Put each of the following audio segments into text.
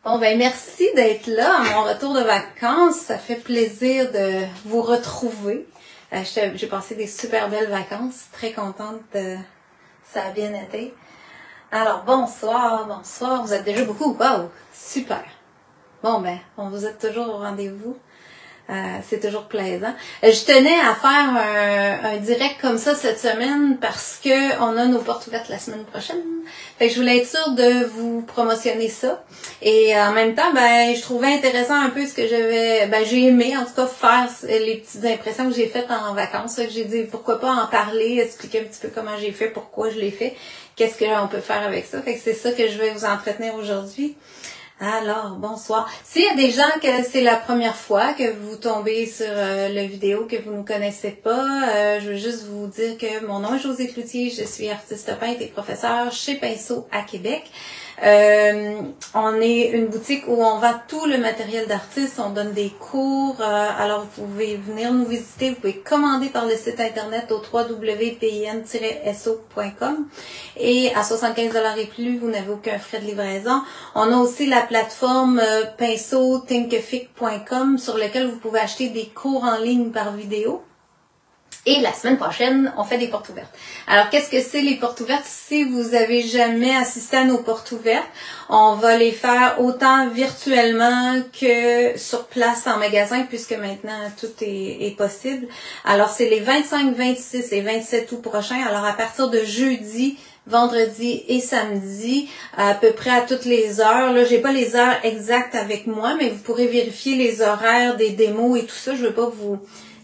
Bon, ben merci d'être là à mon retour de vacances. Ça fait plaisir de vous retrouver. J'ai passé des super belles vacances. Très contente. Ça a bien été. Alors, bonsoir. Vous êtes déjà beaucoup? Wow! Super! Bon, ben, on vous êtes toujours au rendez-vous. C'est toujours plaisant. Je tenais à faire un direct comme ça cette semaine parce que on a nos portes ouvertes la semaine prochaine. Fait que je voulais être sûre de vous promotionner ça. Et en même temps, ben, je trouvais intéressant un peu ce que j'ai aimé en tout cas faire les petites impressions que j'ai faites en vacances. Fait que j'ai dit pourquoi pas en parler, expliquer un petit peu comment j'ai fait, pourquoi je l'ai fait, qu'est-ce qu'on peut faire avec ça. Fait que c'est ça que je vais vous entretenir aujourd'hui. Alors, bonsoir. S'il y a des gens que c'est la première fois que vous tombez sur la vidéo, que vous ne connaissez pas, je veux juste vous dire que mon nom est Josée Cloutier, je suis artiste peintre et professeure chez Pinceau à Québec. On est une boutique où on vend tout le matériel d'artiste, on donne des cours, alors vous pouvez venir nous visiter, vous pouvez commander par le site internet au www.pin-so.com et à 75$ et plus, vous n'avez aucun frais de livraison. On a aussi la plateforme pinceau-thinkific.com sur lequel vous pouvez acheter des cours en ligne par vidéo. Et la semaine prochaine, on fait des portes ouvertes. Alors, qu'est-ce que c'est les portes ouvertes? Si vous avez jamais assisté à nos portes ouvertes, on va les faire autant virtuellement que sur place en magasin, puisque maintenant tout est possible. Alors, c'est les 25, 26 et 27 août prochains. Alors, à partir de jeudi, vendredi et samedi, à peu près à toutes les heures. Là, j'ai pas les heures exactes avec moi, mais vous pourrez vérifier les horaires des démos et tout ça. Je veux pas vous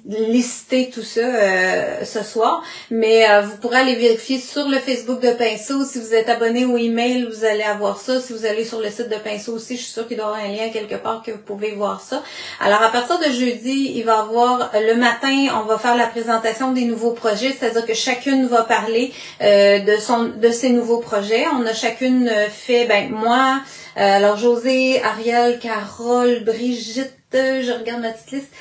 lister tout ça ce soir, mais vous pourrez aller vérifier sur le Facebook de Pinceau. Si vous êtes abonné au email, vous allez avoir ça. Si vous allez sur le site de Pinceau aussi, je suis sûre qu'il doit y avoir un lien quelque part que vous pouvez voir ça. Alors, à partir de jeudi, il va y avoir le matin, on va faire la présentation des nouveaux projets, c'est-à-dire que chacune va parler de ses nouveaux projets. On a chacune fait, moi, alors Josée, Ariel, Carole, Brigitte, je regarde ma petite liste,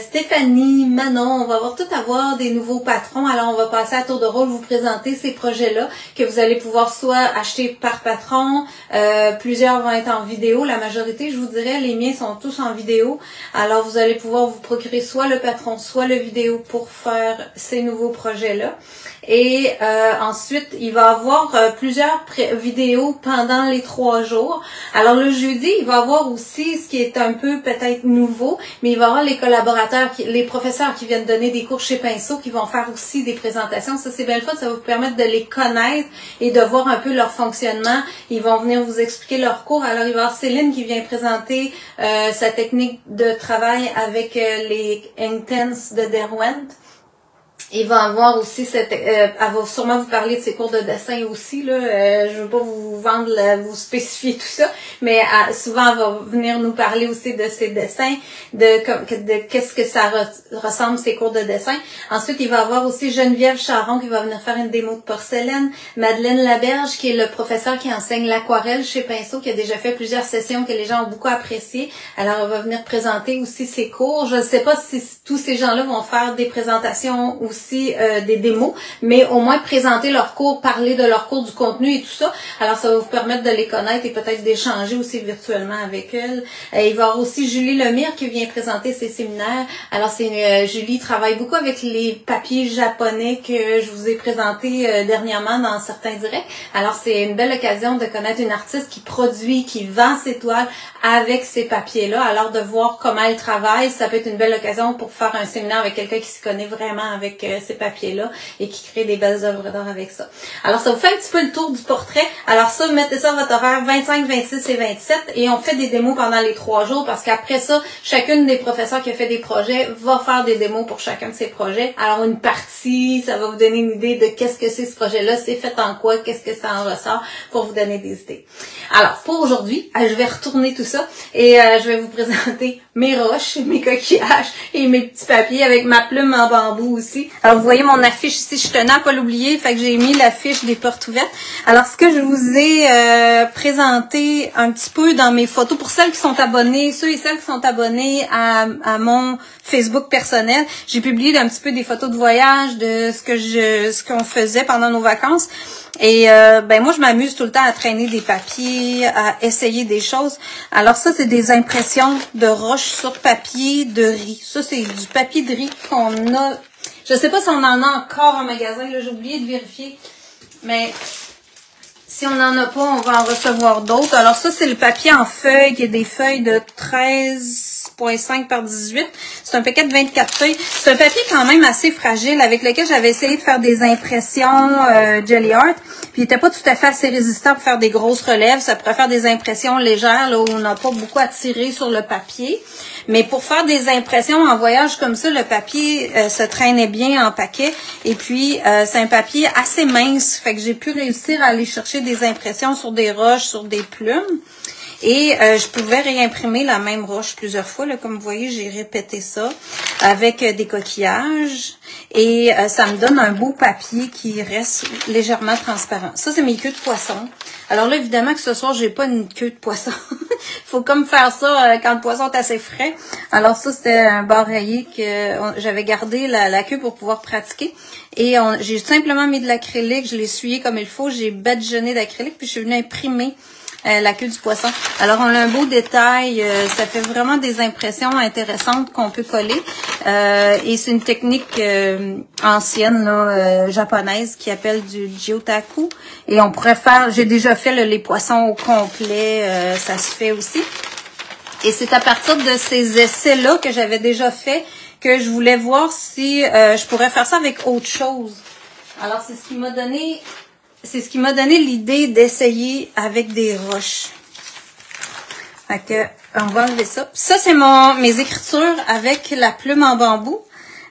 Stéphanie, Manon, on va avoir des nouveaux patrons. Alors, on va passer à tour de rôle, vous présenter ces projets-là que vous allez pouvoir soit acheter par patron, plusieurs vont être en vidéo. La majorité, je vous dirais, les miens sont tous en vidéo. Alors, vous allez pouvoir vous procurer soit le patron, soit le vidéo pour faire ces nouveaux projets-là. Et ensuite, il va y avoir plusieurs vidéos pendant les 3 jours. Alors, le jeudi, il va y avoir aussi ce qui est un peu peut-être nouveau, mais il va y avoir les collaborateurs, les professeurs qui viennent donner des cours chez Pinceau qui vont faire aussi des présentations. Ça, c'est bien le fun, ça va vous permettre de les connaître et de voir un peu leur fonctionnement. Ils vont venir vous expliquer leur cours. Alors, il va y avoir Céline qui vient présenter sa technique de travail avec les Intense de Derwent. Il va avoir aussi elle va sûrement vous parler de ses cours de dessin aussi, là. Je veux pas vous vendre, vous spécifier tout ça, mais souvent elle va venir nous parler aussi de ses dessins, de qu'est-ce que ça ressemble ses cours de dessin. Ensuite, il va avoir aussi Geneviève Charon qui va venir faire une démo de porcelaine, Madeleine Laberge qui est le professeur qui enseigne l'aquarelle chez Pinceau, qui a déjà fait plusieurs sessions que les gens ont beaucoup appréciées. Alors, elle va venir présenter aussi ses cours. Je ne sais pas si tous ces gens-là vont faire des présentations aussi, des démos, mais au moins présenter leurs cours, parler de leurs cours, du contenu et tout ça. Alors, ça va vous permettre de les connaître et peut-être d'échanger aussi virtuellement avec elles. Il va y avoir aussi Julie Lemire qui vient présenter ses séminaires. Alors, Julie travaille beaucoup avec les papiers japonais que je vous ai présentés dernièrement dans certains directs. Alors, c'est une belle occasion de connaître une artiste qui produit, qui vend ses toiles avec ces papiers-là. Alors, de voir comment elle travaille, ça peut être une belle occasion pour faire un séminaire avec quelqu'un qui se connaît vraiment avec ces papiers-là et qui crée des belles œuvres d'art avec ça. Alors, ça vous fait un petit peu le tour du portrait. Alors ça, mettez ça à votre horaire 25, 26 et 27 et on fait des démos pendant les 3 jours parce qu'après ça, chacune des professeurs qui a fait des projets va faire des démos pour chacun de ces projets. Alors, une partie, ça va vous donner une idée de qu'est-ce que c'est ce projet-là, c'est fait en quoi, qu'est-ce que ça en ressort pour vous donner des idées. Alors, pour aujourd'hui, je vais retourner tout ça et je vais vous présenter mes roches, mes coquillages et mes petits papiers avec ma plume en bambou aussi. Alors, vous voyez mon affiche ici, je tenais à pas l'oublier, fait que j'ai mis l'affiche des portes ouvertes. Alors, ce que je vous ai présenté un petit peu dans mes photos, pour celles qui sont abonnées, ceux et celles qui sont abonnés à mon Facebook personnel, j'ai publié un petit peu des photos de voyage, de ce qu'on faisait pendant nos vacances. Et ben moi, je m'amuse tout le temps à traîner des papiers, à essayer des choses. Alors ça, c'est des impressions de roches sur papier de riz. Ça, c'est du papier de riz qu'on a. Je sais pas si on en a encore en magasin, là, j'ai oublié de vérifier. Mais si on n'en a pas, on va en recevoir d'autres. Alors ça, c'est le papier en feuilles, qui est des feuilles de 13,5 par 18. C'est un paquet de 24 feuilles. C'est un papier quand même assez fragile, avec lequel j'avais essayé de faire des impressions Jelly Art. Puis il n'était pas tout à fait assez résistant pour faire des grosses relèves. Ça pourrait faire des impressions légères, là, où on n'a pas beaucoup à tirer sur le papier. Mais pour faire des impressions en voyage comme ça, le papier se traînait bien en paquet. Et puis, c'est un papier assez mince. Fait que j'ai pu réussir à aller chercher des impressions sur des roches, sur des plumes. Et je pouvais réimprimer la même roche plusieurs fois. Là, comme vous voyez, j'ai répété ça avec des coquillages. Et ça me donne un beau papier qui reste légèrement transparent. Ça, c'est mes queues de poisson. Alors là, évidemment que ce soir, j'ai pas une queue de poisson. Il faut comme faire ça quand le poisson est assez frais. Alors ça, c'était un bar rayé que j'avais gardé la queue pour pouvoir pratiquer. Et j'ai simplement mis de l'acrylique, je l'ai essuyé comme il faut. J'ai badigeonné d'acrylique, puis je suis venue imprimer la queue du poisson. Alors, on a un beau détail. Ça fait vraiment des impressions intéressantes qu'on peut coller. Et c'est une technique ancienne, là, japonaise, qui appelle du Gyotaku. Et on pourrait faire, j'ai déjà fait les poissons au complet. Ça se fait aussi. Et c'est à partir de ces essais-là que j'avais déjà fait que je voulais voir si je pourrais faire ça avec autre chose. Alors, c'est ce qui m'a donné... C'est ce qui m'a donné l'idée d'essayer avec des roches. Fait que, on va enlever ça. Ça, c'est mes écritures avec la plume en bambou.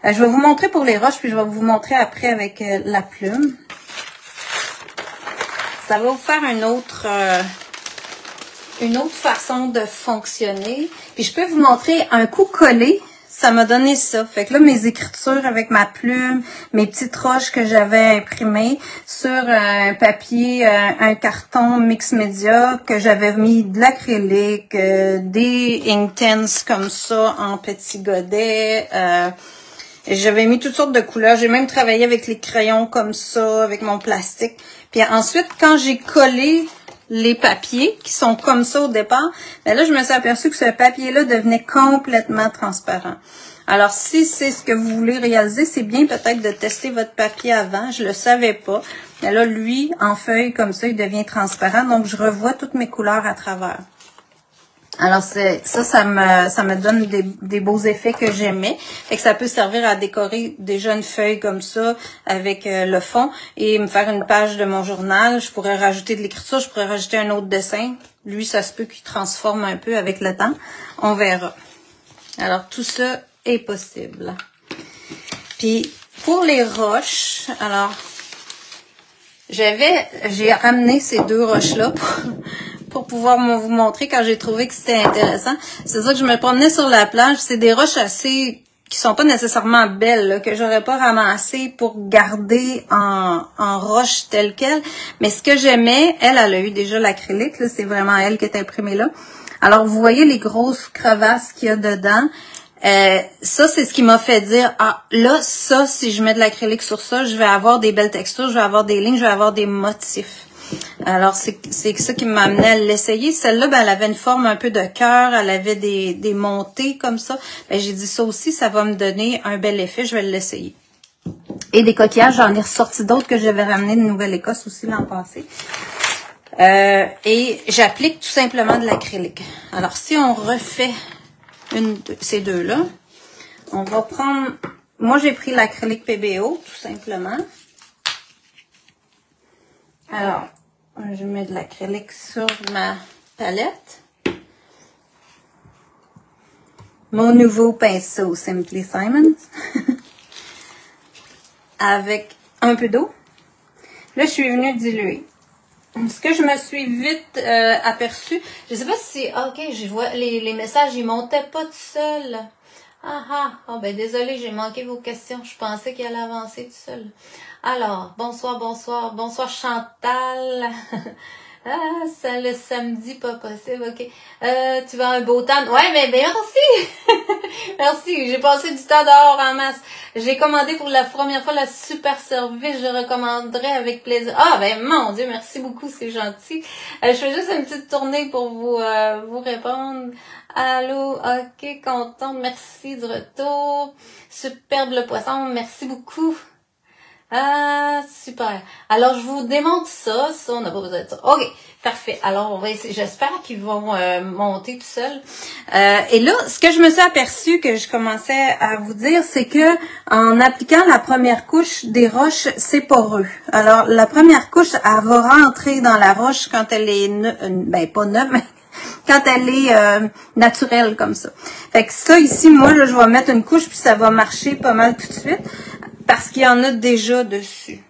Je vais vous montrer pour les roches, puis je vais vous montrer après avec la plume. Ça va vous faire une autre façon de fonctionner. Puis je peux vous montrer un coup collé. Ça m'a donné ça. Fait que là, mes écritures avec ma plume, mes petites roches que j'avais imprimées sur un papier, un carton mix média, que j'avais mis de l'acrylique, des Inktense comme ça en petits godets. J'avais mis toutes sortes de couleurs. J'ai même travaillé avec les crayons comme ça, avec mon plastique. Puis ensuite, quand j'ai collé les papiers qui sont comme ça au départ, ben là, je me suis aperçue que ce papier-là devenait complètement transparent. Alors, si c'est ce que vous voulez réaliser, c'est bien peut-être de tester votre papier avant. Je le savais pas. Mais là, lui, en feuille comme ça, il devient transparent. Donc, je revois toutes mes couleurs à travers. Alors, ça me donne des beaux effets que j'aimais. Fait que ça peut servir à décorer déjà une feuille comme ça avec le fond et me faire une page de mon journal. Je pourrais rajouter de l'écriture, je pourrais rajouter un autre dessin. Lui, ça se peut qu'il transforme un peu avec le temps. On verra. Alors, tout ça est possible. Puis, pour les roches, alors, j'ai ramené ces deux roches-là pour pouvoir vous montrer quand j'ai trouvé que c'était intéressant. C'est ça que je me promenais sur la plage. C'est des roches assez qui sont pas nécessairement belles, là, que j'aurais pas ramassées pour garder en roche telle quelle. Mais ce que j'aimais, elle a eu déjà l'acrylique. C'est vraiment elle qui est imprimée là. Alors, vous voyez les grosses crevasses qu'il y a dedans. Ça, c'est ce qui m'a fait dire, ah, là, ça, si je mets de l'acrylique sur ça, je vais avoir des belles textures, je vais avoir des lignes, je vais avoir des motifs. Alors, c'est ça qui m'a amené à l'essayer. Celle-là, ben, elle avait une forme un peu de cœur, elle avait des montées comme ça. Ben, j'ai dit ça aussi, ça va me donner un bel effet, je vais l'essayer. Et des coquillages, j'en ai ressorti d'autres que j'avais ramenés de Nouvelle-Écosse aussi l'an passé. Et j'applique tout simplement de l'acrylique. Alors, si on refait ces deux-là, on va prendre... Moi, j'ai pris l'acrylique PBO, tout simplement. Alors, je mets de l'acrylique sur ma palette. Mon nouveau pinceau Simply Simons. Avec un peu d'eau. Là, je suis venue diluer. Ce que je me suis vite aperçue, je sais pas si c'est... ok, je vois les messages, ils montaient pas tout seuls. Oh, ben désolé, j'ai manqué vos questions. Je pensais qu'elle allait avancer tout seul. Alors, bonsoir Chantal. Ah, ça le samedi, pas possible, ok. Tu vas un beau temps. Ouais, mais ben merci. Merci, j'ai passé du temps dehors en masse. J'ai commandé pour la première fois la super service, je recommanderais avec plaisir. Ah, ben mon Dieu, merci beaucoup, c'est gentil. Je fais juste une petite tournée pour vous répondre. Allô, ok, contente, merci du retour. Superbe le poisson, merci beaucoup. Ah, super. Alors, je vous démontre ça. Ça, on n'a pas besoin de ça. OK, parfait. Alors, on va essayer. J'espère qu'ils vont monter tout seuls. Et là, ce que je me suis aperçu que je commençais à vous dire, c'est que en appliquant la première couche des roches, c'est poreux. Alors, la première couche, elle va rentrer dans la roche quand elle est, pas neuve, mais quand elle est naturelle comme ça. Fait que ça, ici, moi, là, je vais mettre une couche, puis ça va marcher pas mal tout de suite. Parce qu'il y en a déjà dessus.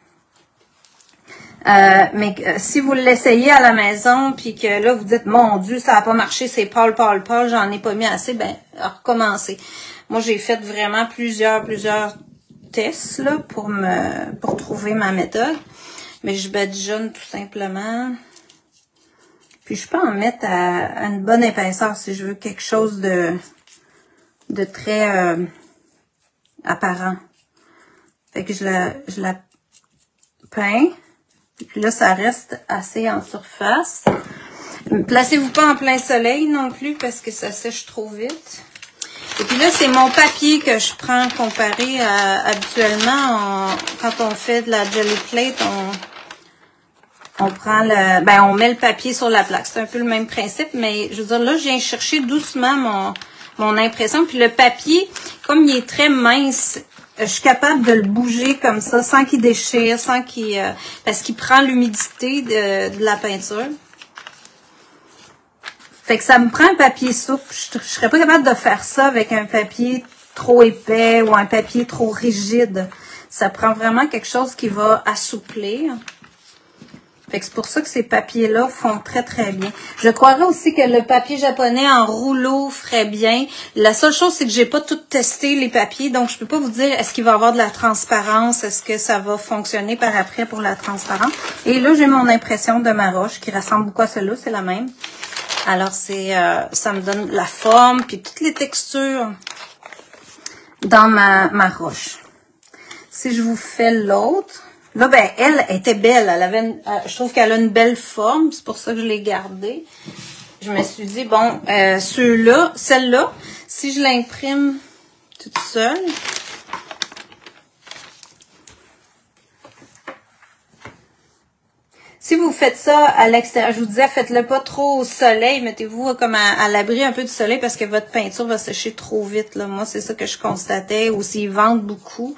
Mais si vous l'essayez à la maison, puis que là, vous dites, mon Dieu, ça n'a pas marché, c'est pâle, j'en ai pas mis assez, ben, recommencez. Moi, j'ai fait vraiment plusieurs tests, là, pour trouver ma méthode. Mais je badigeonne tout simplement. Puis, je peux en mettre à une bonne épaisseur si je veux quelque chose de très apparent. Fait que je la peins. Et puis là, ça reste assez en surface. Placez-vous pas en plein soleil non plus parce que ça sèche trop vite. Et puis là, c'est mon papier que je prends comparé à habituellement. Quand on fait de la jelly plate, on prend on met le papier sur la plaque. C'est un peu le même principe, mais je veux dire, là, je viens chercher doucement mon impression. Puis le papier, comme il est très mince, je suis capable de le bouger comme ça, sans qu'il déchire, parce qu'il prend l'humidité de la peinture. Fait que ça me prend un papier souple. Je serais pas capable de faire ça avec un papier trop épais ou un papier trop rigide. Ça prend vraiment quelque chose qui va assouplir. Fait que c'est pour ça que ces papiers-là font très, très bien. Je croirais aussi que le papier japonais en rouleau ferait bien. La seule chose, c'est que j'ai pas tout testé les papiers, donc je peux pas vous dire est-ce qu'il va y avoir de la transparence, est-ce que ça va fonctionner par après pour la transparence. Et là, j'ai mon impression de ma roche qui ressemble beaucoup à celle-là, c'est la même. Alors, ça me donne la forme, puis toutes les textures dans ma roche. Si je vous fais l'autre... Là, ben, elle était belle. Je trouve qu'elle a une belle forme. C'est pour ça que je l'ai gardée. Je me suis dit, bon, celle-là, si je l'imprime toute seule, si vous faites ça à l'extérieur, je vous disais, faites-le pas trop au soleil. Mettez-vous comme à l'abri un peu du soleil parce que votre peinture va sécher trop vite. Là. Moi, c'est ça que je constatais. Ou s'ils vendent beaucoup.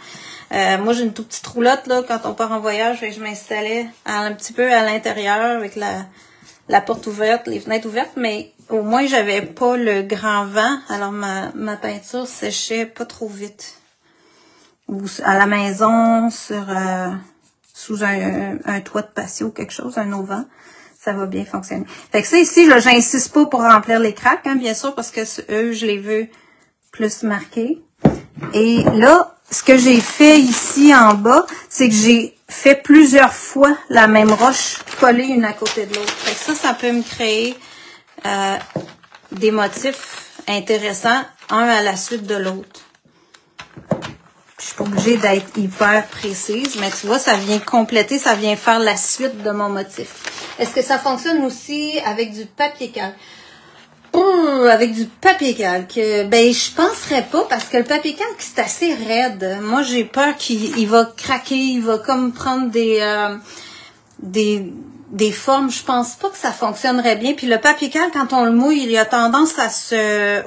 Moi, j'ai une toute petite roulotte, là, quand on part en voyage, je m'installais un petit peu à l'intérieur avec la porte ouverte, les fenêtres ouvertes, mais au moins, j'avais pas le grand vent, alors ma peinture séchait pas trop vite. Ou à la maison, sous un toit de patio ou quelque chose, un auvent, ça va bien fonctionner. Fait que ça, ici, là, j'insiste pas pour remplir les craques, hein, bien sûr, parce que eux, je les veux plus marqués. Et là, ce que j'ai fait ici en bas, c'est que j'ai fait plusieurs fois la même roche collée une à côté de l'autre. Fait que ça peut me créer des motifs intéressants, un à la suite de l'autre. Je suis pas obligée d'être hyper précise, mais tu vois, ça vient compléter, ça vient faire la suite de mon motif. Est-ce que ça fonctionne aussi avec du papier calque? Avec du papier calque, ben je penserais pas parce que le papier calque c'est assez raide. Moi j'ai peur qu'il va craquer, il va comme prendre des formes. Je pense pas que ça fonctionnerait bien. Puis le papier calque quand on le mouille, il a tendance à se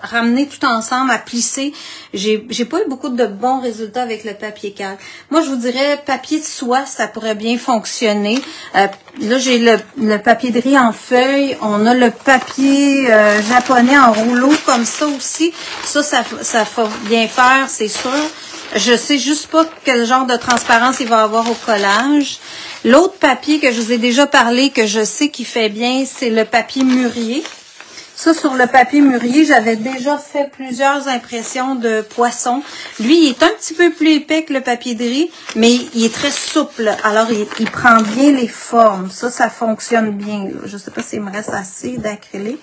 ramener tout ensemble, à plisser. J'ai pas eu beaucoup de bons résultats avec le papier calque. Moi je vous dirais papier de soie, ça pourrait bien fonctionner. Là j'ai le papier de riz en feuille, on a le papier japonais en rouleau comme ça aussi. Ça va bien faire, c'est sûr. Je sais juste pas quel genre de transparence il va avoir au collage. L'autre papier que je vous ai déjà parlé, que je sais qui fait bien, c'est le papier mûrier. Ça, sur le papier mûrier, j'avais déjà fait plusieurs impressions de poisson. Lui, il est un petit peu plus épais que le papier de riz, mais il est très souple. Alors, il prend bien les formes. Ça fonctionne bien. Là. Je sais pas s'il me reste assez d'acrylique.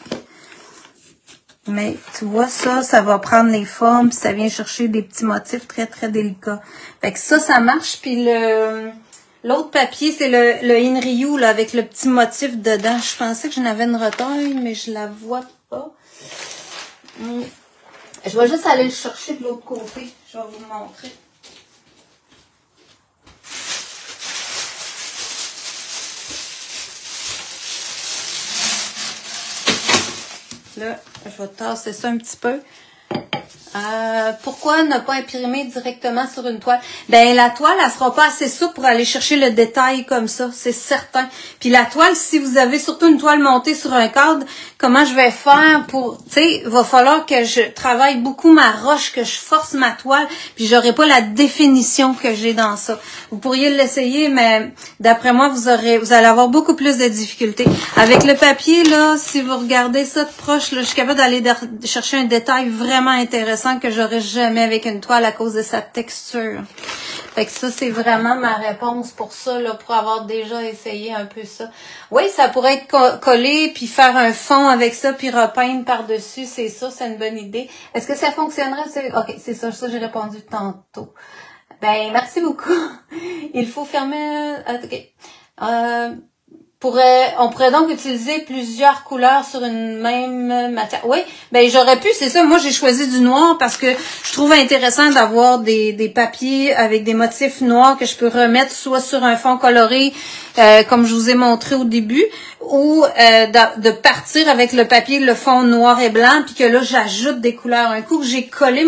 Mais tu vois, ça va prendre les formes, puis ça vient chercher des petits motifs très, très délicats. Fait que ça marche. Puis l'autre papier, c'est le Inryu, là, avec le petit motif dedans. Je pensais que j'en avais une retaille, mais je la vois pas. Je vais juste aller le chercher de l'autre côté. Je vais vous le montrer. Là, je vais tasser ça un petit peu. Pourquoi ne pas imprimer directement sur une toile? Ben, la toile, elle sera pas assez souple pour aller chercher le détail comme ça, c'est certain. Puis la toile, si vous avez surtout une toile montée sur un cadre, comment je vais faire pour, tu sais, il va falloir que je travaille beaucoup ma roche, que je force ma toile, puis j'aurai pas la définition que j'ai dans ça. Vous pourriez l'essayer, mais d'après moi, vous allez avoir beaucoup plus de difficultés. Avec le papier, là, si vous regardez ça de proche, là, je suis capable d'aller chercher un détail vraiment intéressant que j'aurais jamais avec une toile à cause de sa texture. Fait que ça, c'est vraiment ma réponse pour ça, là, pour avoir déjà essayé un peu ça. Oui, ça pourrait être collé, puis faire un fond avec ça, puis repeindre par-dessus, c'est ça, c'est une bonne idée. Est-ce que ça fonctionnerait? Ok, c'est ça j'ai répondu tantôt. Ben, merci beaucoup. Il faut fermer... Ok. On pourrait donc utiliser plusieurs couleurs sur une même matière. Oui, ben j'aurais pu, c'est ça. Moi, j'ai choisi du noir parce que je trouve intéressant d'avoir des papiers avec des motifs noirs que je peux remettre soit sur un fond coloré, comme je vous ai montré au début, ou de partir avec le papier, le fond noir et blanc, puis que là, j'ajoute des couleurs. Un coup que j'ai collé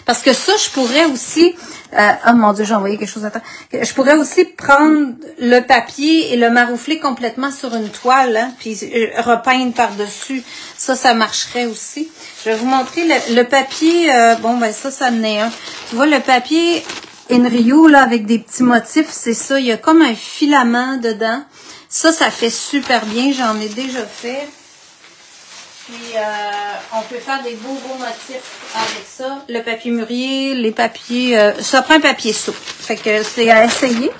parce que ça, je pourrais aussi... oh mon Dieu, j'ai envoyé quelque chose à temps. Je pourrais aussi prendre le papier et le maroufler complètement sur une toile, hein, puis repeindre par-dessus. Ça marcherait aussi. Je vais vous montrer le papier. Bon, ben ça en est un. Tu vois, le papier Inryu, là, avec des petits motifs, c'est ça. Il y a comme un filament dedans. Ça fait super bien. J'en ai déjà fait. Puis, on peut faire des beaux motifs avec ça. Le papier mûrier, les papiers... ça prend un papier souple. Fait que c'est à essayer.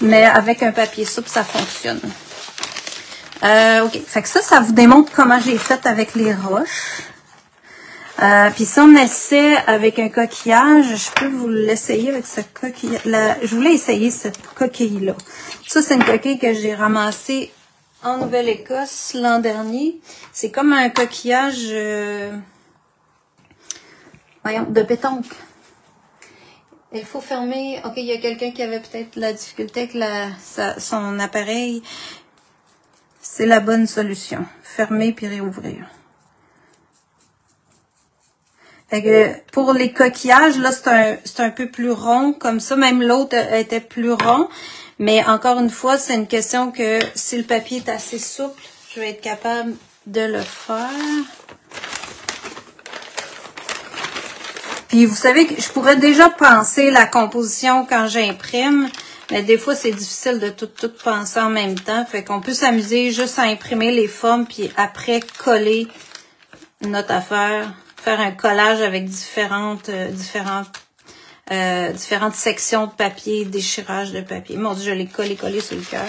Mais avec un papier souple, ça fonctionne. OK. Fait que ça vous démontre comment j'ai fait avec les roches. Puis si on essaie avec un coquillage, je peux vous l'essayer avec ce coquillage. Je voulais essayer cette coquille-là. Ça, c'est une coquille que j'ai ramassée en Nouvelle-Écosse l'an dernier. C'est comme un coquillage de pétanque. Il faut fermer. OK, il y a quelqu'un qui avait peut-être la difficulté avec son appareil. C'est la bonne solution. Fermer puis réouvrir. Fait que pour les coquillages, là, c'est un peu plus rond comme ça. Même l'autre était plus rond. Mais encore une fois, c'est une question que si le papier est assez souple, je vais être capable de le faire. Puis vous savez que je pourrais déjà penser la composition quand j'imprime, mais des fois c'est difficile de tout penser en même temps. Fait qu'on peut s'amuser juste à imprimer les formes, puis après coller notre affaire, faire un collage avec différentes sections de papier, déchirage de papier. Mon Dieu, je l'ai collé sur le cœur.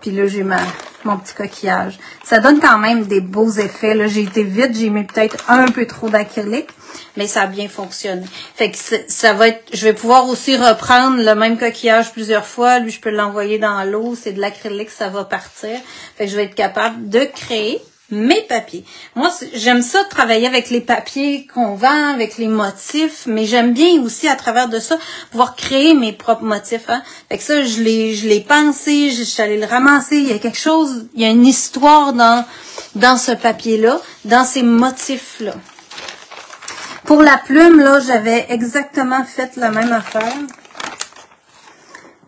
Puis là, j'ai mon petit coquillage. Ça donne quand même des beaux effets. Là, j'ai été vite, j'ai mis peut-être un peu trop d'acrylique, mais ça a bien fonctionné. Fait que ça va être... Je vais pouvoir aussi reprendre le même coquillage plusieurs fois. Lui, je peux l'envoyer dans l'eau. C'est de l'acrylique, ça va partir. Fait que je vais être capable de créer mes papiers. Moi, j'aime ça travailler avec les papiers qu'on vend, avec les motifs, mais j'aime bien aussi à travers de ça pouvoir créer mes propres motifs. Hein? Fait que ça, je l'ai pensé, je suis allée le ramasser. Il y a quelque chose, il y a une histoire dans ce papier-là, dans ces motifs-là. Pour la plume, là, j'avais exactement fait la même affaire.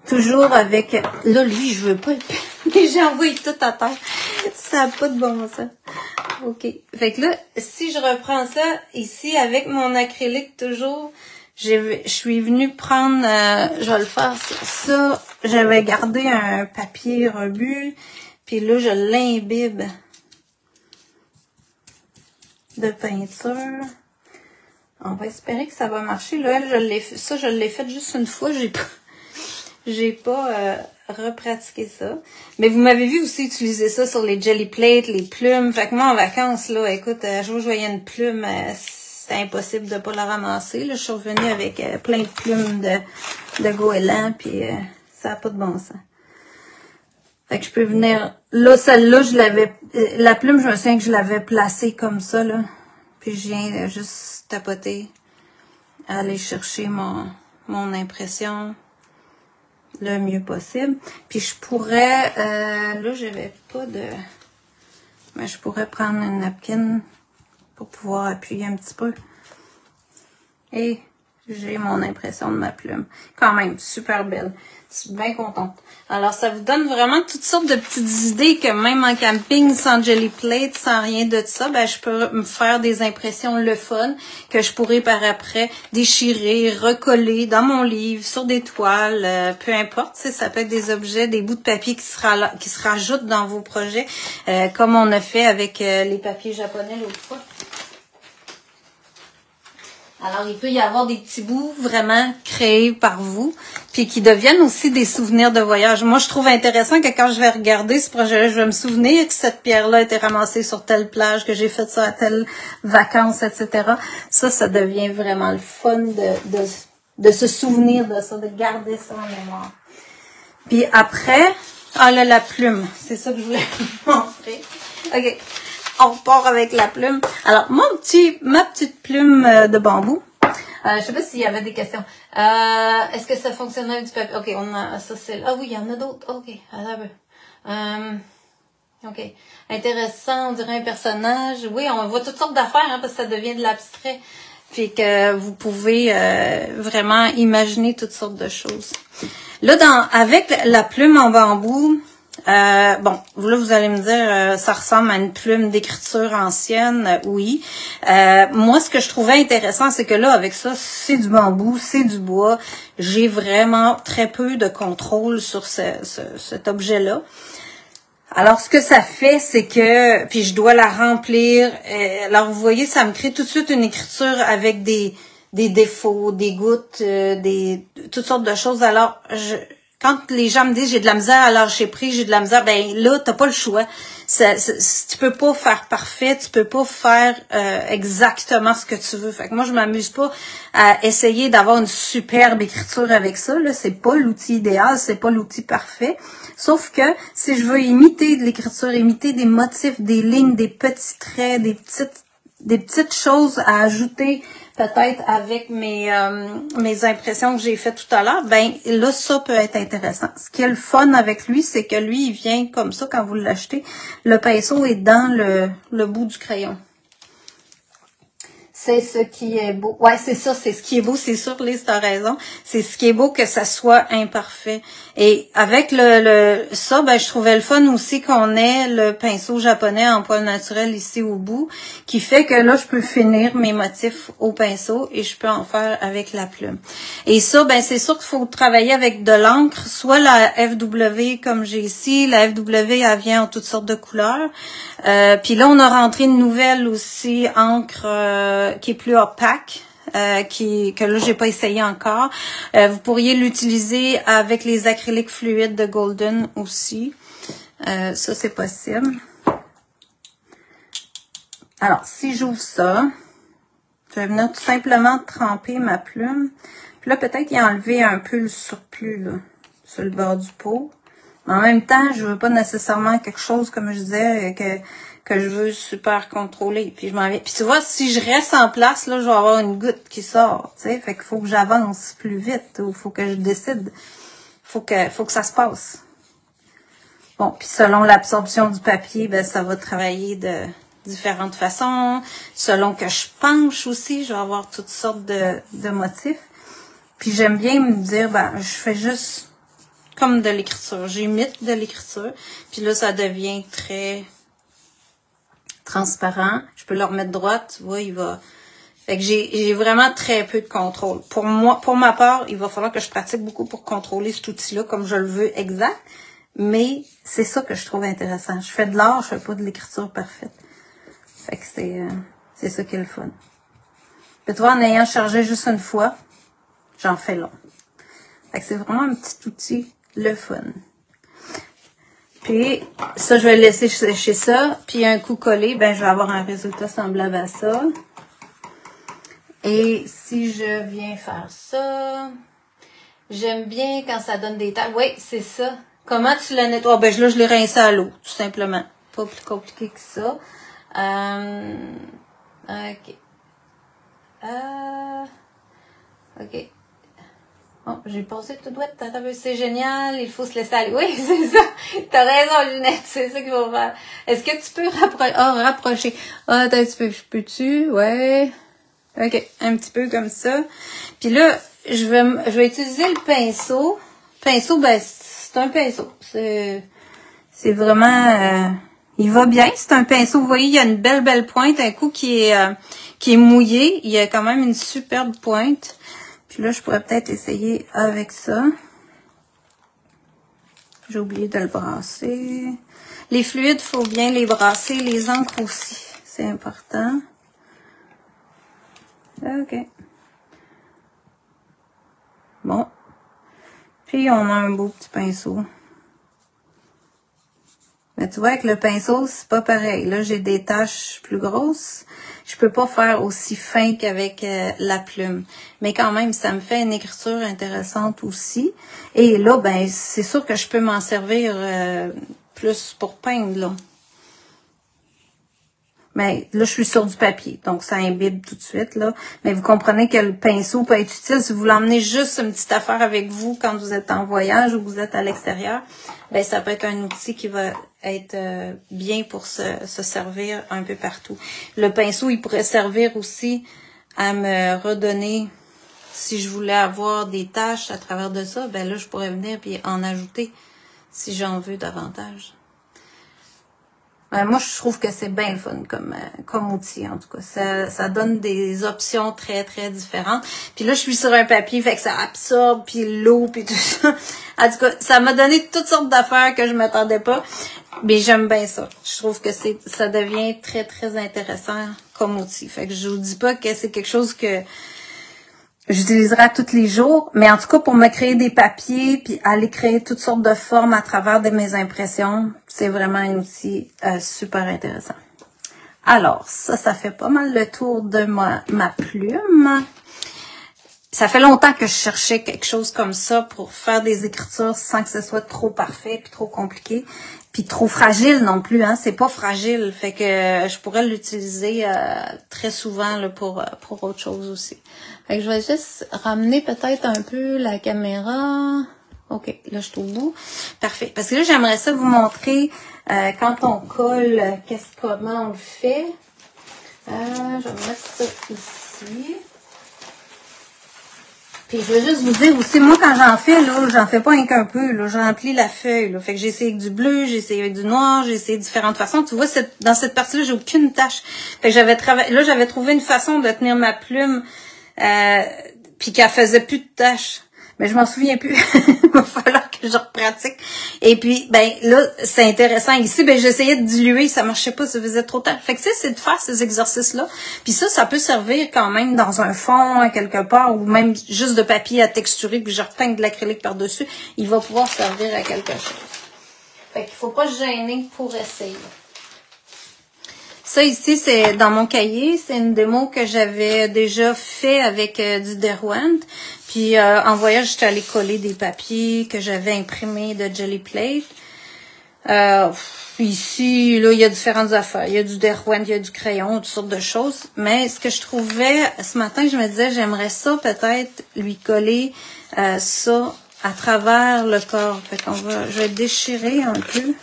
Toujours avec... Là, lui, je veux pas le... J'ai envoyé tout à terre. Ça n'a pas de bon sens. OK. Fait que là, si je reprends ça ici avec mon acrylique toujours, je suis venue prendre... je vais le faire ça. J'avais gardé un papier rebut. Puis là, je l'imbibe de peinture. On va espérer que ça va marcher. Là, je l'ai fait juste une fois. J'ai pas repratiqué ça. Mais vous m'avez vu aussi utiliser ça sur les jelly plates, les plumes. Fait que moi, en vacances, là, écoute, je voyais une plume, c'était impossible de pas la ramasser. Là, je suis revenue avec plein de plumes de goéland, puis ça n'a pas de bon sens. Fait que je peux venir... Là, celle-là, je l'avais... La plume, je me souviens que je l'avais placée comme ça, là. Puis je viens juste tapoter, aller chercher mon impression le mieux possible. Puis je pourrais... là, j'avais pas de... Mais je pourrais prendre une napkin pour pouvoir appuyer un petit peu. Et j'ai mon impression de ma plume. Quand même, super belle. Je suis bien contente. Alors, ça vous donne vraiment toutes sortes de petites idées que même en camping, sans jelly plate, sans rien de ça, ben, je peux me faire des impressions le fun que je pourrais par après déchirer, recoller dans mon livre, sur des toiles, peu importe. Ça peut être des objets, des bouts de papier qui se rajoutent dans vos projets, comme on a fait avec les papiers japonais l'autre fois. Alors, il peut y avoir des petits bouts vraiment créés par vous, puis qui deviennent aussi des souvenirs de voyage. Moi, je trouve intéressant que quand je vais regarder ce projet-là, je vais me souvenir que cette pierre-là a été ramassée sur telle plage, que j'ai fait ça à telle vacances, etc. Ça devient vraiment le fun de se souvenir de ça, de garder ça en mémoire. Puis après, là, la plume. C'est ça que je voulais vous montrer. OK. On repart avec la plume. Alors, ma petite plume de bambou. Je sais pas s'il y avait des questions. Est-ce que ça fonctionne avec du papier? Ok, on a ça c'est. Ah oui, il y en a d'autres. Ok, ok. Intéressant, on dirait un personnage. Oui, on voit toutes sortes d'affaires, hein, parce que ça devient de l'abstrait. Puis que vous pouvez vraiment imaginer toutes sortes de choses. Là, avec la plume en bambou. Bon, là, vous allez me dire, ça ressemble à une plume d'écriture ancienne, oui. Moi, ce que je trouvais intéressant, c'est que là, avec ça, c'est du bambou, c'est du bois. J'ai vraiment très peu de contrôle sur cet objet-là. Alors, ce que ça fait, c'est que, puis je dois la remplir. Alors, vous voyez, ça me crée tout de suite une écriture avec des défauts, des gouttes, toutes sortes de choses. Alors, quand les gens me disent j'ai de la misère à lâcher prise, j'ai de la misère, ben là, t'as pas le choix. Tu peux pas faire parfait, tu peux pas faire exactement ce que tu veux. Fait que moi, je m'amuse pas à essayer d'avoir une superbe écriture avec ça. Là, c'est pas l'outil idéal, c'est pas l'outil parfait. Sauf que si je veux imiter de l'écriture, imiter des motifs, des lignes, des petits traits, des petites choses à ajouter peut-être avec mes impressions que j'ai fait tout à l'heure, ben là, ça peut être intéressant. Ce qui est le fun avec lui, c'est que lui, il vient comme ça quand vous l'achetez. Le pinceau est dans le bout du crayon. C'est ce qui est beau. Ouais, c'est ça, c'est ce qui est beau, c'est sûr, Lise, t'as raison. C'est ce qui est beau que ça soit imparfait. Et avec ça, ben, je trouvais le fun aussi qu'on ait le pinceau japonais en poil naturel ici au bout, qui fait que là, je peux finir mes motifs au pinceau et je peux en faire avec la plume. Et ça, ben, c'est sûr qu'il faut travailler avec de l'encre, soit la FW comme j'ai ici. La FW, elle vient en toutes sortes de couleurs. Puis là, on a rentré une nouvelle aussi, encre qui est plus opaque, que là, j'ai pas essayé encore. Vous pourriez l'utiliser avec les acryliques fluides de Golden aussi. Ça, c'est possible. Alors, si j'ouvre ça, je vais venir tout simplement tremper ma plume. Puis là, peut-être y enlever un peu le surplus, là, sur le bord du pot. Mais en même temps, je veux pas nécessairement quelque chose, comme je disais, que je veux super contrôler. Puis je m'en vais. Puis tu vois, si je reste en place, là, je vais avoir une goutte qui sort, tu sais. Fait qu'il faut que j'avance plus vite, ou faut que je décide. Faut que ça se passe. Bon, puis selon l'absorption du papier, ben ça va travailler de différentes façons. Selon que je penche aussi, je vais avoir toutes sortes de motifs. Puis j'aime bien me dire, ben, je fais juste comme de l'écriture. J'imite de l'écriture. Puis là, ça devient très transparent. Je peux le remettre droite. Tu vois, il va... Fait que j'ai vraiment très peu de contrôle. Pour moi, pour ma part, il va falloir que je pratique beaucoup pour contrôler cet outil-là comme je le veux exact. Mais c'est ça que je trouve intéressant. Je fais de l'art, je fais pas de l'écriture parfaite. Fait que c'est C'est ça qui est le fun. Puis toi, en ayant chargé juste une fois, j'en fais long. Fait que c'est vraiment un petit outil, le fun. Puis, ça, je vais le laisser sécher ça. Puis, un coup collé, ben, je vais avoir un résultat semblable à ça. Et si je viens faire ça, j'aime bien quand ça donne des taches. Oui, c'est ça. Comment tu le nettoies? Ben, là, je l'ai rincé à l'eau, tout simplement. Pas plus compliqué que ça. OK. OK. Oh, j'ai passé tout droit. C'est génial. Il faut se laisser aller. Oui, c'est ça. T'as raison, Lunette. C'est ça qu'il faut faire. Est-ce que tu peux rapprocher? Ah, attends un petit peu. Peux-tu? Ouais. OK. Un petit peu comme ça. Puis là, je vais utiliser le pinceau. Pinceau, ben, c'est un pinceau. C'est vraiment... il va bien. C'est un pinceau. Vous voyez, il y a une belle pointe. Un coup qui est mouillé. Il y a quand même une superbe pointe. Puis là, je pourrais peut-être essayer avec ça. J'ai oublié de le brasser. Les fluides, il faut bien les brasser. Les encres aussi. C'est important. OK. Bon. Puis, on a un beau petit pinceau. Mais tu vois, avec le pinceau, c'est pas pareil. Là, j'ai des taches plus grosses. Je peux pas faire aussi fin qu'avec la plume. Mais quand même, ça me fait une écriture intéressante aussi. Et là, ben, c'est sûr que je peux m'en servir plus pour peindre, là. Mais là, je suis sur du papier, donc ça imbibe tout de suite, là. Mais vous comprenez que le pinceau peut être utile si vous voulez emmener juste une petite affaire avec vous quand vous êtes en voyage ou vous êtes à l'extérieur. Ben, ça peut être un outil qui va être bien pour se servir un peu partout. Le pinceau, il pourrait servir aussi à me redonner, si je voulais avoir des taches à travers de ça, ben là, je pourrais venir puis en ajouter si j'en veux davantage. Moi, je trouve que c'est bien le fun comme outil, en tout cas. Ça donne des options très, très différentes. Puis là, je suis sur un papier, fait que ça absorbe, puis l'eau, puis tout ça. En tout cas, ça m'a donné toutes sortes d'affaires que je m'attendais pas. Mais j'aime bien ça. Je trouve que ça devient très, très intéressant comme outil. Fait que je vous dis pas que c'est quelque chose que j'utiliserai tous les jours, mais en tout cas, pour me créer des papiers, puis aller créer toutes sortes de formes à travers de mes impressions, c'est vraiment un outil super intéressant. Alors, ça fait pas mal le tour de ma plume. Ça fait longtemps que je cherchais quelque chose comme ça pour faire des écritures sans que ce soit trop parfait puis trop compliqué. Puis trop fragile non plus, hein. C'est pas fragile. Fait que je pourrais l'utiliser très souvent là, pour autre chose aussi. Fait que je vais juste ramener peut-être un peu la caméra. OK, là je suis au bout. Parfait. Parce que là, j'aimerais ça vous montrer quand on colle, comment on le fait. Je vais mettre ça ici. Puis je veux juste vous dire aussi, moi quand j'en fais, là, j'en fais pas rien qu'un peu, là, je remplis la feuille, là. Fait que j'ai essayé avec du bleu, j'ai essayé avec du noir, j'ai essayé différentes façons. Tu vois, dans cette partie-là, j'ai aucune tache. Fait que j'avais trouvé une façon de tenir ma plume, puis qu'elle faisait plus de taches. Mais je m'en souviens plus. Il va falloir que je repratique. Et puis, ben là, c'est intéressant. Ici, ben j'essayais de diluer, ça marchait pas, ça faisait trop tard. Fait que c'est de faire ces exercices-là. Puis ça peut servir quand même dans un fond, quelque part, ou même juste de papier à texturer, puis je repeins de l'acrylique par-dessus. Il va pouvoir servir à quelque chose. Fait qu'il faut pas se gêner pour essayer. Ça ici, c'est dans mon cahier. C'est une démo que j'avais déjà fait avec du Derwent. Puis en voyage, j'étais allée coller des papiers que j'avais imprimés de Jelly Plate. Ici, là, il y a différentes affaires. Il y a du Derwent, il y a du crayon, toutes sortes de choses. Mais ce que je trouvais, ce matin, je me disais, j'aimerais ça peut-être lui coller ça à travers le corps. Fait qu'on je vais déchirer un peu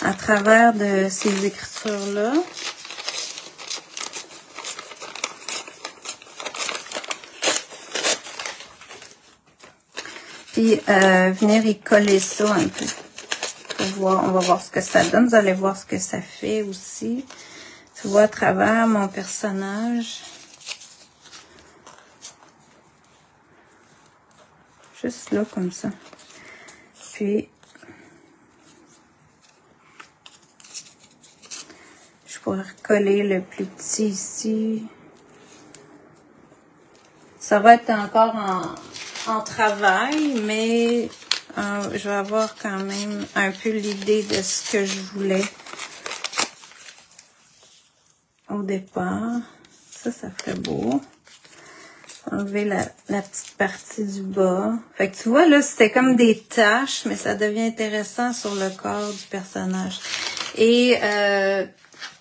à travers de ces écritures-là. Puis venir y coller ça un peu. Pour voir, on va voir ce que ça donne. Vous allez voir ce que ça fait aussi. Tu vois à travers mon personnage. Juste là, comme ça. Puis, je pour coller le plus petit ici. Ça va être encore en travail, mais je vais avoir quand même un peu l'idée de ce que je voulais au départ. Ça ferait beau. Enlever la petite partie du bas. Fait que tu vois, là, c'était comme des taches, mais ça devient intéressant sur le corps du personnage. Et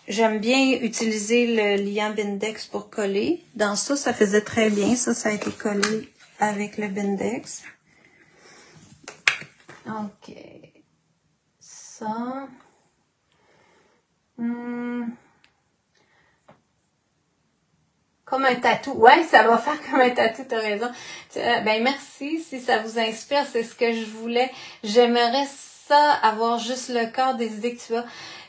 j'aime bien utiliser le liant Bindex pour coller. Dans ça, ça faisait très bien. Ça a été collé avec le Bindex. OK. Ça. Comme un tatou. Ouais, ça va faire comme un tatou, t'as raison. Ben merci, si ça vous inspire, c'est ce que je voulais. J'aimerais ça, avoir juste le corps des idées que tu as.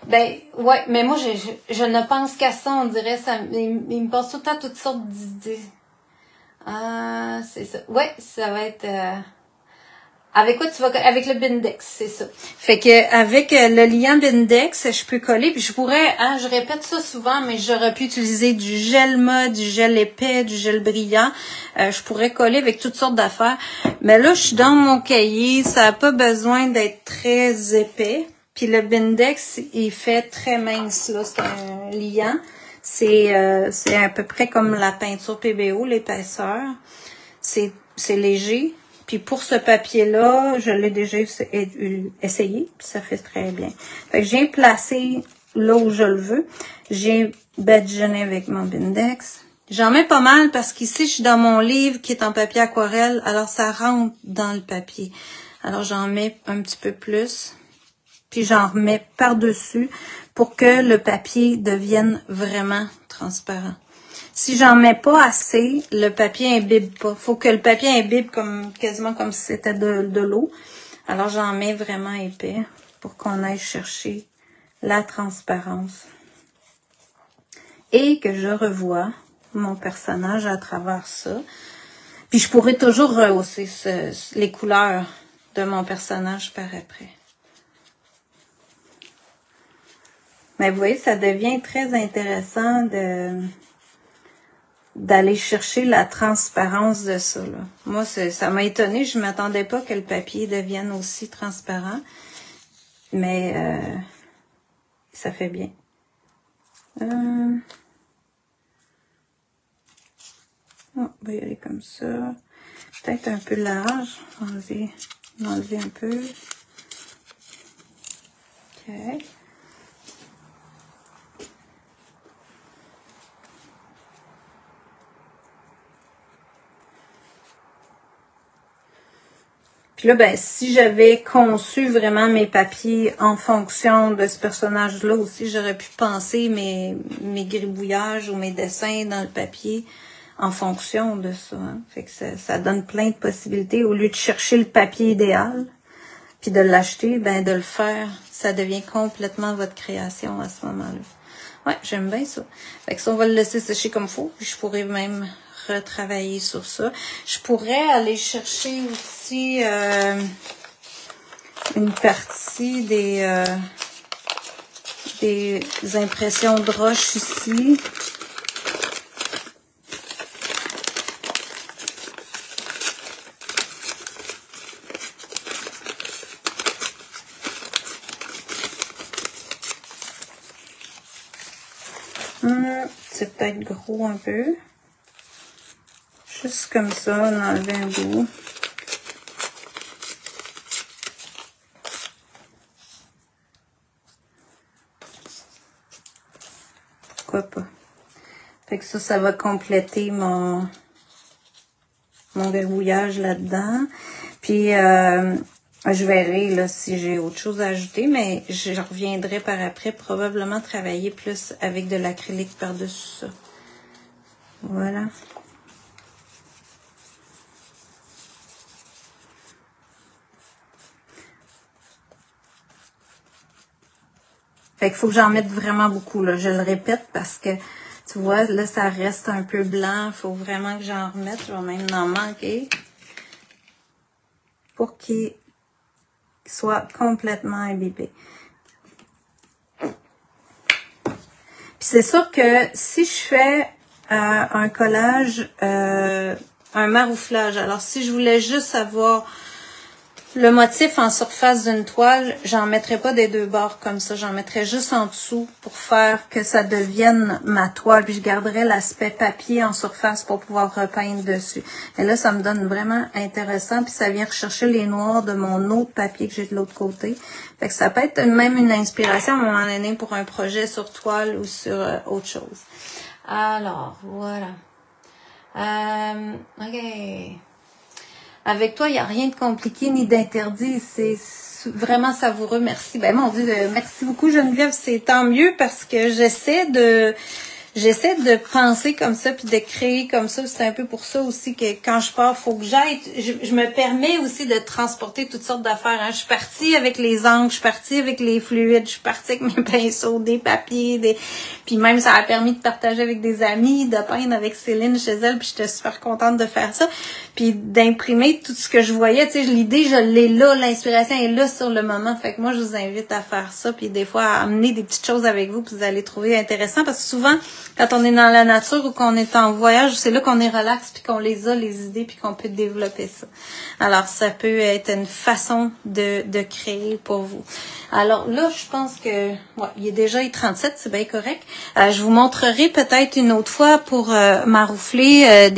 Ben ouais, mais moi je ne pense qu'à ça, on dirait. Il me passe tout le temps toutes sortes d'idées. Ah, c'est ça. Ouais, ça va être... Avec quoi tu vas coller? Avec le Bindex, c'est ça. Fait que avec le liant Bindex, je peux coller, puis je pourrais, je répète ça souvent, mais j'aurais pu utiliser du gel mat, du gel épais, du gel brillant. Je pourrais coller avec toutes sortes d'affaires. Mais là, je suis dans mon cahier, ça n'a pas besoin d'être très épais. Puis le Bindex, il fait très mince, là. C'est un liant. C'est à peu près comme la peinture PBO, l'épaisseur. C'est léger. Puis pour ce papier-là, je l'ai déjà essayé, puis ça fait très bien. Fait que j'ai placé là où je le veux. J'ai badigeonné avec mon Bindex. J'en mets pas mal parce qu'ici, je suis dans mon livre qui est en papier aquarelle, alors ça rentre dans le papier. Alors j'en mets un petit peu plus, puis j'en remets par-dessus pour que le papier devienne vraiment transparent. Si j'en mets pas assez, le papier imbibe pas. Faut que le papier imbibe quasiment comme si c'était de l'eau. Alors j'en mets vraiment épais pour qu'on aille chercher la transparence. Et que je revoie mon personnage à travers ça. Puis je pourrais toujours rehausser les couleurs de mon personnage par après. Mais vous voyez, ça devient très intéressant d'aller chercher la transparence de ça, là. Moi, ça m'a étonnée. Je ne m'attendais pas que le papier devienne aussi transparent. Mais ça fait bien. On va y aller comme ça. Peut-être un peu large. Enlever un peu. OK. Puis là, ben, si j'avais conçu vraiment mes papiers en fonction de ce personnage-là aussi, j'aurais pu penser mes gribouillages ou mes dessins dans le papier en fonction de ça. Hein. Fait que ça donne plein de possibilités. Au lieu de chercher le papier idéal, puis de l'acheter, ben de le faire, ça devient complètement votre création à ce moment-là. Ouais, j'aime bien ça. Fait que ça, on va le laisser sécher comme il faut. Puis je pourrais même retravailler sur ça. Je pourrais aller chercher aussi une partie des impressions de roche ici. C'est peut-être gros un peu. Juste comme ça, on enlève un bout. Pourquoi pas? Fait que ça va compléter mon verrouillage là-dedans. Puis, je verrai là, si j'ai autre chose à ajouter, mais je reviendrai par après probablement travailler plus avec de l'acrylique par-dessus ça. Voilà. Fait qu'il faut que j'en mette vraiment beaucoup, là. Je le répète parce que, tu vois, là, ça reste un peu blanc. Il faut vraiment que j'en remette. Je vais même en manquer. Pour qu'il soit complètement imbibé. Puis c'est sûr que si je fais un collage, un marouflage, alors si je voulais juste avoir le motif en surface d'une toile, j'en mettrais pas des deux bords comme ça, j'en mettrais juste en dessous pour faire que ça devienne ma toile, puis je garderais l'aspect papier en surface pour pouvoir repeindre dessus. Et là, ça me donne vraiment intéressant, puis ça vient rechercher les noirs de mon autre papier que j'ai de l'autre côté. Fait que ça peut être même une inspiration à un moment donné pour un projet sur toile ou sur autre chose. Alors, voilà. OK. Avec toi, il n'y a rien de compliqué ni d'interdit. C'est vraiment savoureux. Merci. Ben, mon Dieu, merci beaucoup, Geneviève. C'est tant mieux parce que j'essaie de penser comme ça puis de créer comme ça. C'est un peu pour ça aussi que quand je pars, faut que j'aille. Je me permets aussi de transporter toutes sortes d'affaires. Hein. Je suis partie avec les encres, je suis partie avec les fluides, je suis partie avec mes pinceaux, des papiers, puis même ça a permis de partager avec des amis, de peindre avec Céline chez elle, puis j'étais super contente de faire ça. Puis d'imprimer tout ce que je voyais, tu sais, l'idée, je l'ai là, l'inspiration est là sur le moment. Fait que moi, je vous invite à faire ça, puis des fois à amener des petites choses avec vous, puis vous allez trouver intéressant, parce que souvent, quand on est dans la nature ou qu'on est en voyage, c'est là qu'on est relax, puis qu'on les a, les idées, puis qu'on peut développer ça. Alors, ça peut être une façon de créer pour vous. Alors là, je pense que il est déjà 37, c'est bien correct. Je vous montrerai peut-être une autre fois pour maroufler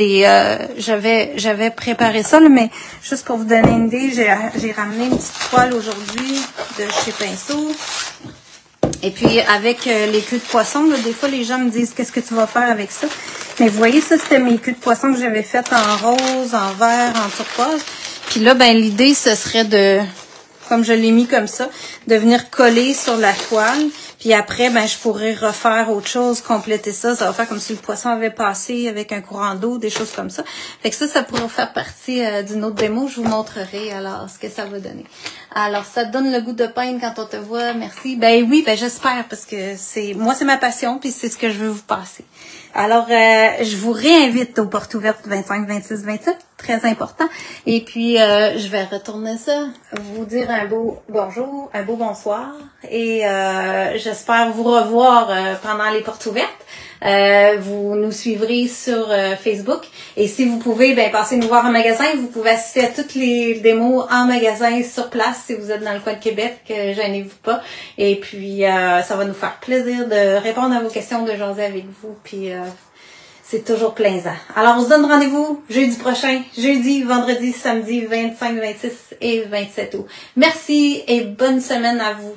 j'avais préparé ça, là, mais juste pour vous donner une idée, j'ai ramené une petite toile aujourd'hui de chez Pinceau. Et puis, avec les queues de poisson, là, des fois, les gens me disent « Qu'est-ce que tu vas faire avec ça? » Mais vous voyez, ça, c'était mes queues de poisson que j'avais faites en rose, en vert, en turquoise. Puis là, ben l'idée, ce serait de, comme je l'ai mis comme ça, de venir coller sur la toile. Puis après, ben je pourrais refaire autre chose, compléter ça. Ça va faire comme si le poisson avait passé avec un courant d'eau, des choses comme ça. Fait que ça pourrait faire partie d'une autre démo. Je vous montrerai alors ce que ça va donner. Alors, ça te donne le goût de peindre quand on te voit. Merci. Ben oui, ben j'espère parce que c'est ma passion puis c'est ce que je veux vous passer. Alors, je vous réinvite aux portes ouvertes 25, 26, 27. Très important. Et puis, je vais retourner ça, vous dire un beau bonjour, un beau bonsoir. Et j'espère vous revoir pendant les portes ouvertes. Vous nous suivrez sur Facebook. Et si vous pouvez, ben passez nous voir en magasin. Vous pouvez assister à toutes les démos en magasin sur place si vous êtes dans le coin de Québec. Gênez-vous pas. Et puis, ça va nous faire plaisir de répondre à vos questions, de jaser avec vous. Puis, c'est toujours plaisant. Alors, on se donne rendez-vous jeudi prochain, jeudi, vendredi, samedi 25, 26 et 27 août. Merci et bonne semaine à vous.